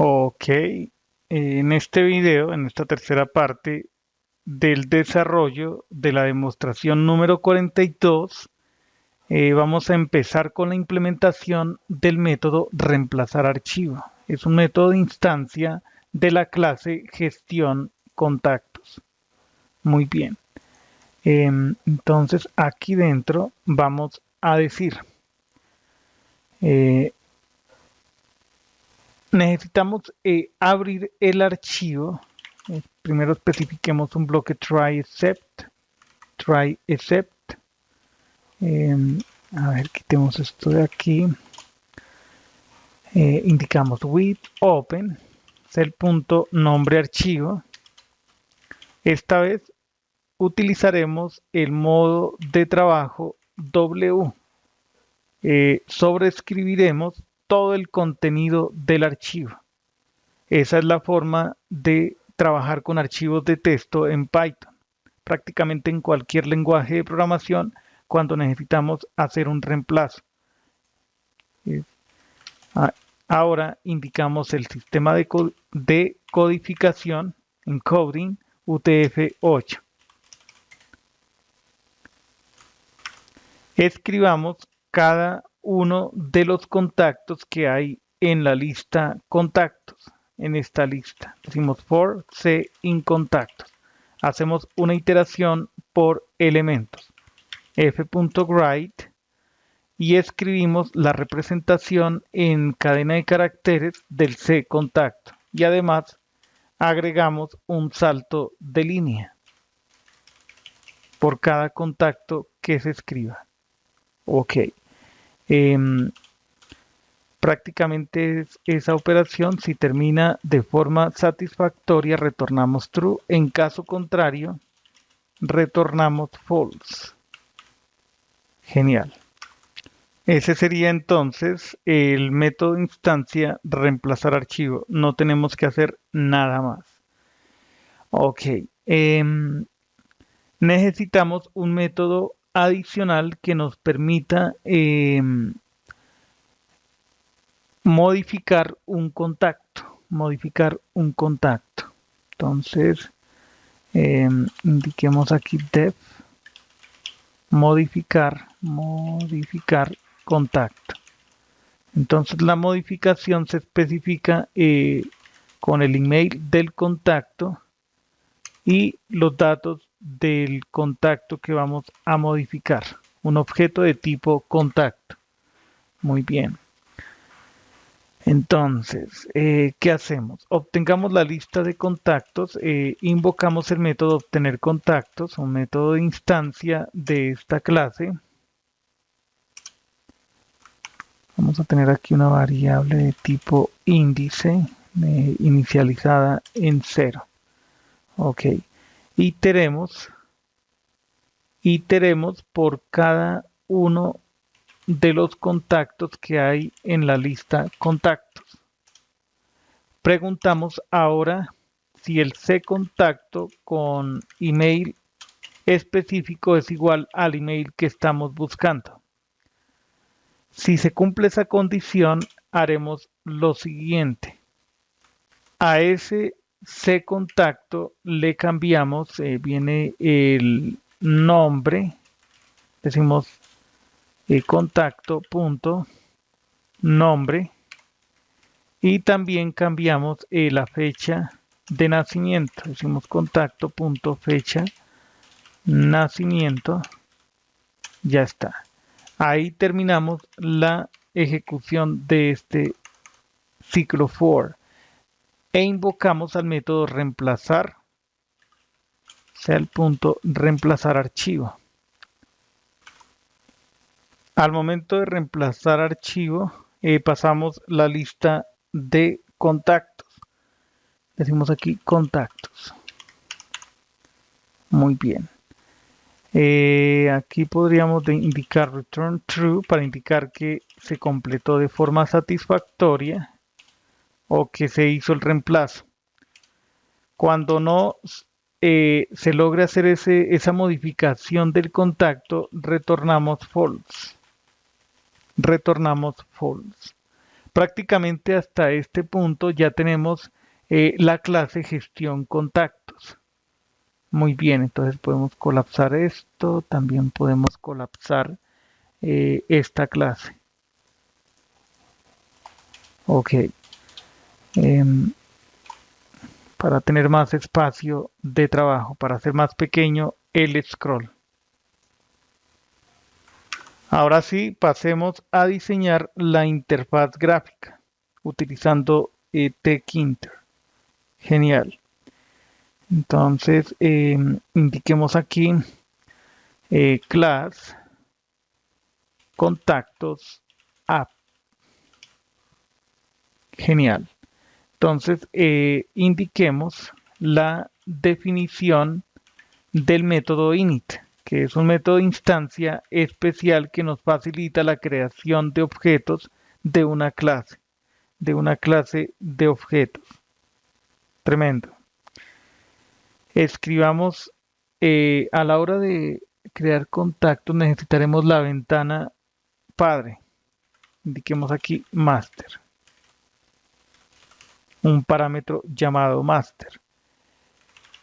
Ok, en este video, en esta tercera parte del desarrollo de la demostración número 42, vamos a empezar con la implementación del método reemplazar archivo. Es un método de instancia de la clase gestión contactos. Muy bien. Entonces aquí dentro vamos a decir, eh, necesitamos abrir el archivo. Primero especifiquemos un bloque try except. A ver, quitemos esto de aquí. Indicamos with open, es el punto nombre archivo. Esta vez utilizaremos el modo de trabajo W. Sobreescribiremos todo el contenido del archivo. Esa es la forma de trabajar con archivos de texto en Python. Prácticamente en cualquier lenguaje de programación cuando necesitamos hacer un reemplazo. Ahora indicamos el sistema de codificación, encoding UTF-8. Escribamos cada uno de los contactos que hay en la lista contactos. En esta lista decimos for c in contactos. Hacemos una iteración por elementos. f.write y escribimos la representación en cadena de caracteres del C contacto y además agregamos un salto de línea por cada contacto que se escriba. Ok. Prácticamente esa operación, si termina de forma satisfactoria, retornamos true. En caso contrario, retornamos false. Genial. Ese sería entonces el método de instancia reemplazar archivo. No tenemos que hacer nada más. Ok. Necesitamos un método adicional que nos permita modificar un contacto. Entonces, indiquemos aquí def modificar contacto. Entonces la modificación se especifica con el email del contacto y los datos del contacto que vamos a modificar. Un objeto de tipo contacto. Muy bien. Entonces, ¿qué hacemos? Obtengamos la lista de contactos, invocamos el método obtener contactos, un método de instancia de esta clase. Vamos a tener aquí una variable de tipo índice inicializada en 0. Ok. Iteremos por cada uno de los contactos que hay en la lista contactos. Preguntamos ahora si el ccontacto con email específico es igual al email que estamos buscando. Si se cumple esa condición, haremos lo siguiente. A ese ccontacto le cambiamos, viene el nombre, decimos contacto.nombre y también cambiamos la fecha de nacimiento, decimos contacto.fecha nacimiento, ya está. Ahí terminamos la ejecución de este ciclo for e invocamos al método reemplazar, sea el punto reemplazar archivo. Al momento de reemplazar archivo, pasamos la lista de contactos. Decimos aquí contactos. Muy bien. Aquí podríamos indicar return true para indicar que se completó de forma satisfactoria o que se hizo el reemplazo. Cuando no se logra hacer esa modificación del contacto, retornamos false. Prácticamente hasta este punto ya tenemos la clase gestión contactos. Muy bien, entonces podemos colapsar esto, también podemos colapsar esta clase. Ok, em, para tener más espacio de trabajo, para hacer más pequeño el scroll. Ahora sí, pasemos a diseñar la interfaz gráfica utilizando Tkinter. Genial. Entonces, indiquemos aquí class contactos app. Genial. Entonces, indiquemos la definición del método init, que es un método de instancia especial que nos facilita la creación de objetos de una clase de objetos. Tremendo. Escribamos, a la hora de crear contactos necesitaremos la ventana padre. Indiquemos aquí master, un parámetro llamado master.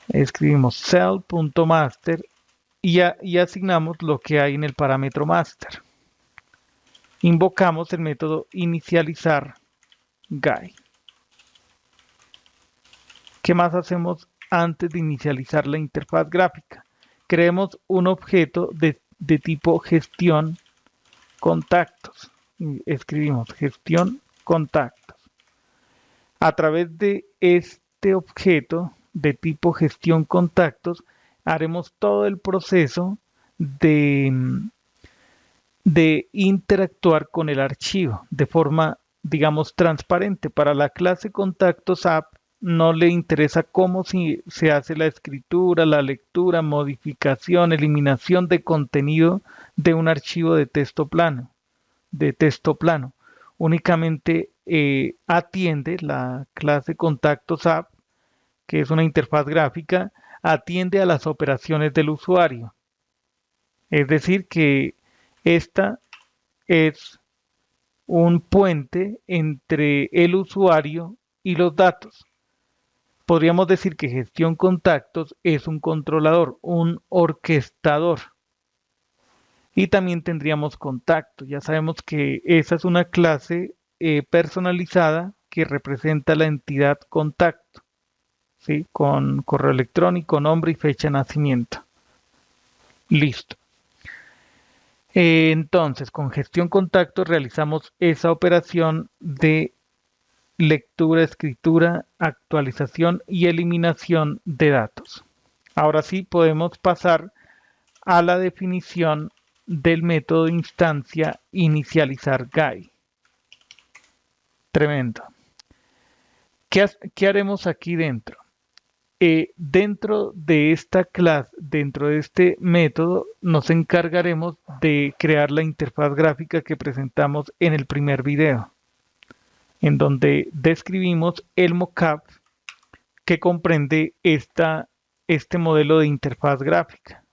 Escribimos cell.master y asignamos lo que hay en el parámetro master. Invocamos el método inicializar guy. ¿Qué más hacemos antes de inicializar la interfaz gráfica? Creemos un objeto de tipo gestión contactos. Escribimos gestión contactos. A través de este objeto de tipo gestión contactos haremos todo el proceso de interactuar con el archivo de forma, digamos, transparente. Para la clase contactos app no le interesa cómo se hace la escritura, la lectura, modificación, eliminación de contenido de un archivo de texto plano. Únicamente atiende la clase contactos app, que es una interfaz gráfica, atiende a las operaciones del usuario. Es decir, que esta es un puente entre el usuario y los datos. Podríamos decir que gestión contactos es un controlador, un orquestador. Y también tendríamos contacto. Ya sabemos que esa es una clase personalizada que representa la entidad contacto, ¿sí? Con correo electrónico, nombre y fecha de nacimiento. Listo. Entonces, con gestión contacto realizamos esa operación de lectura, escritura, actualización y eliminación de datos. Ahora sí podemos pasar a la definición del método de instancia inicializar guy. Tremendo. ¿Qué haremos aquí dentro? Dentro de esta clase, dentro de este método, nos encargaremos de crear la interfaz gráfica que presentamos en el primer video, en donde describimos el mockup que comprende este modelo de interfaz gráfica.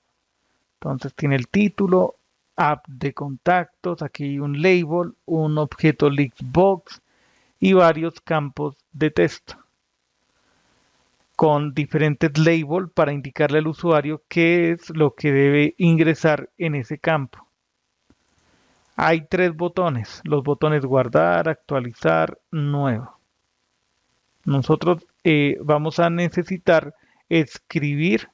Entonces tiene el título, app de contactos, aquí hay un label, un objeto Listbox y varios campos de texto con diferentes labels para indicarle al usuario qué es lo que debe ingresar en ese campo. Hay tres botones, los botones guardar, actualizar, nuevo. Nosotros vamos a necesitar escribir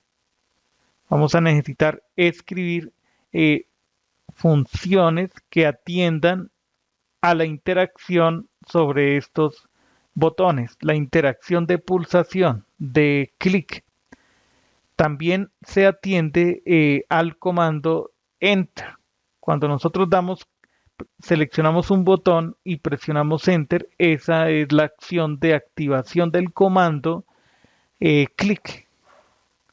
funciones que atiendan a la interacción sobre estos botones, la interacción de pulsación, de clic. También se atiende al comando Enter. Cuando nosotros seleccionamos un botón y presionamos Enter, esa es la acción de activación del comando clic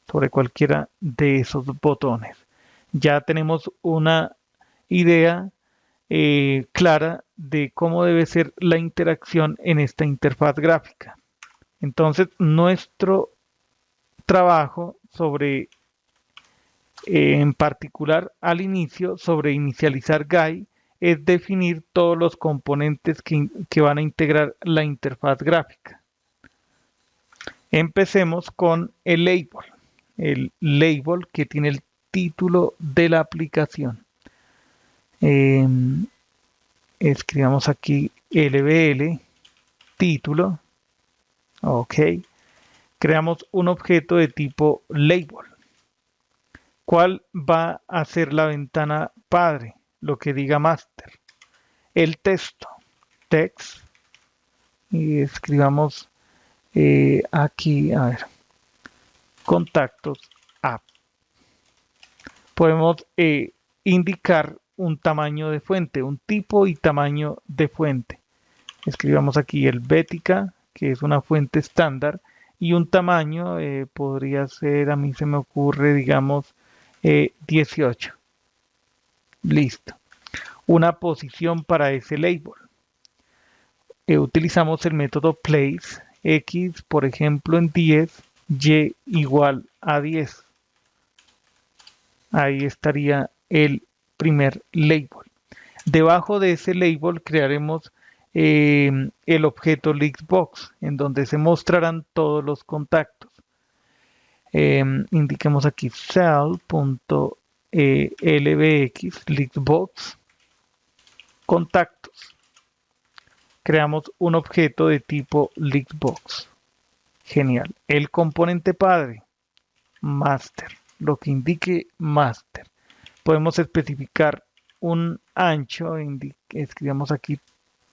sobre cualquiera de esos botones. Ya tenemos una idea clara de cómo debe ser la interacción en esta interfaz gráfica. Entonces, nuestro trabajo en particular al inicio, sobre inicializar guy, es definir todos los componentes que van a integrar la interfaz gráfica. Empecemos con el label que tiene el título de la aplicación. Escribamos aquí lbl título. Ok. Creamos un objeto de tipo label. ¿Cuál va a ser la ventana padre? Lo que diga master. El texto, text. Y escribamos aquí, a ver, contactos app. Podemos indicar un tamaño de fuente, un tipo y tamaño de fuente. Escribamos aquí Helvética, que es una fuente estándar, y un tamaño podría ser, a mí se me ocurre, digamos, 18. Listo. Una posición para ese label. Utilizamos el método place, x, por ejemplo, en 10, y igual a 10. Ahí estaría el primer label. Debajo de ese label crearemos el objeto Lixbox, en donde se mostrarán todos los contactos. Indiquemos aquí cell.lbx Lixbox contactos. Creamos un objeto de tipo Lixbox. Genial. El componente padre, master, lo que indique master. Podemos especificar un ancho, escribamos aquí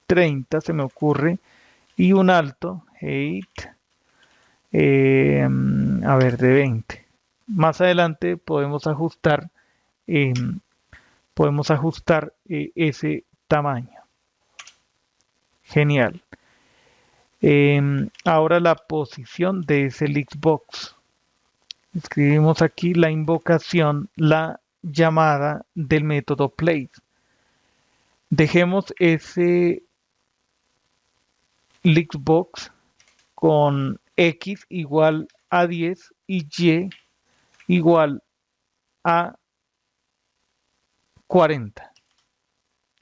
30, se me ocurre, y un alto, height, a ver, de 20. Más adelante podemos ajustar ese tamaño. Genial. Ahora la posición de ese Lixbox. Escribimos aquí la invocación, la llamada del método place. Dejemos ese Lixbox con x igual a 10 y y igual a 40.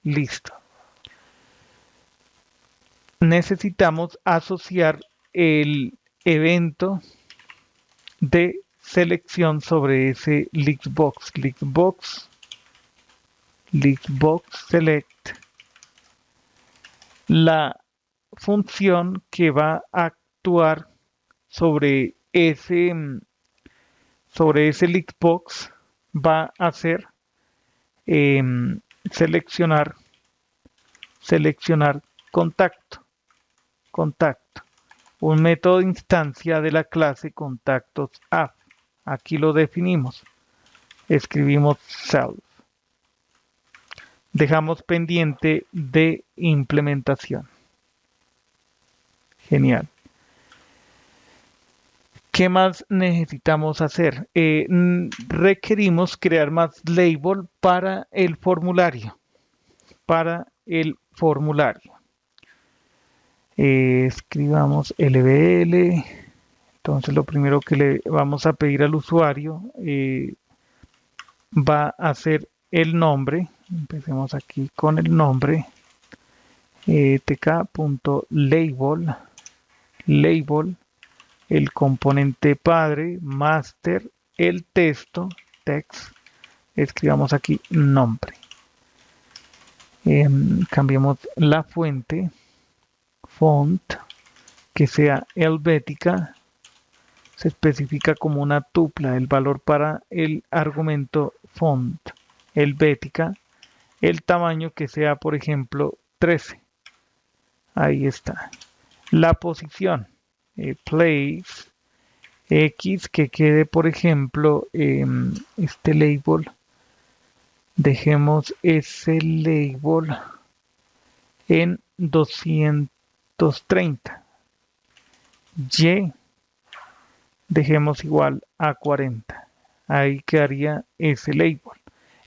Listo. Necesitamos asociar el evento de selección sobre ese Lixbox. Lixbox select. La función que va a actuar sobre ese Lixbox va a ser seleccionar contacto. Un método de instancia de la clase contactos app. Aquí lo definimos. Escribimos self. Dejamos pendiente de implementación. Genial. ¿Qué más necesitamos hacer? Requerimos crear más label para el formulario. Escribamos lbl. Entonces lo primero que le vamos a pedir al usuario va a ser el nombre. Empecemos aquí con el nombre. tk.label, el componente padre, master, el texto, text. Escribamos aquí nombre. Cambiemos la fuente, font, que sea helvética. Se especifica como una tupla el valor para el argumento font helvética. El tamaño que sea, por ejemplo, 13. Ahí está. La posición, place, x, que quede, por ejemplo, este label. Dejemos ese label en 230. Y dejemos igual a 40. Ahí quedaría ese label.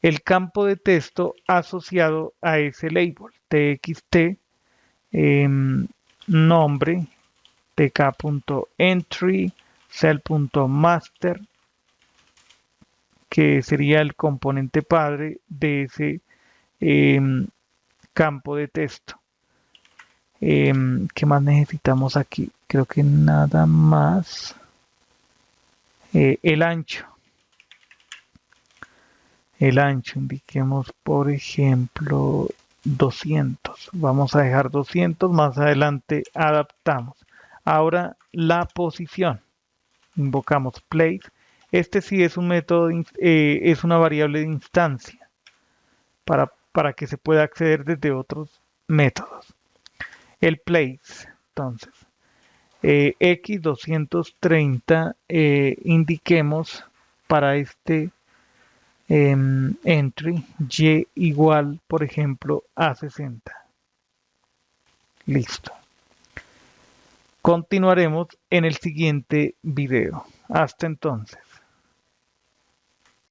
El campo de texto asociado a ese label, txt, nombre, tk.entry, cell.master, que sería el componente padre de ese campo de texto. ¿Qué más necesitamos aquí? Creo que nada más. El ancho. El ancho, indiquemos por ejemplo 200. Vamos a dejar 200, más adelante adaptamos. Ahora la posición. Invocamos place. Este sí es un método, es una variable de instancia para que se pueda acceder desde otros métodos. El place, entonces, x230, indiquemos para este entry y igual, por ejemplo, a 60. Listo. Continuaremos en el siguiente video. Hasta entonces.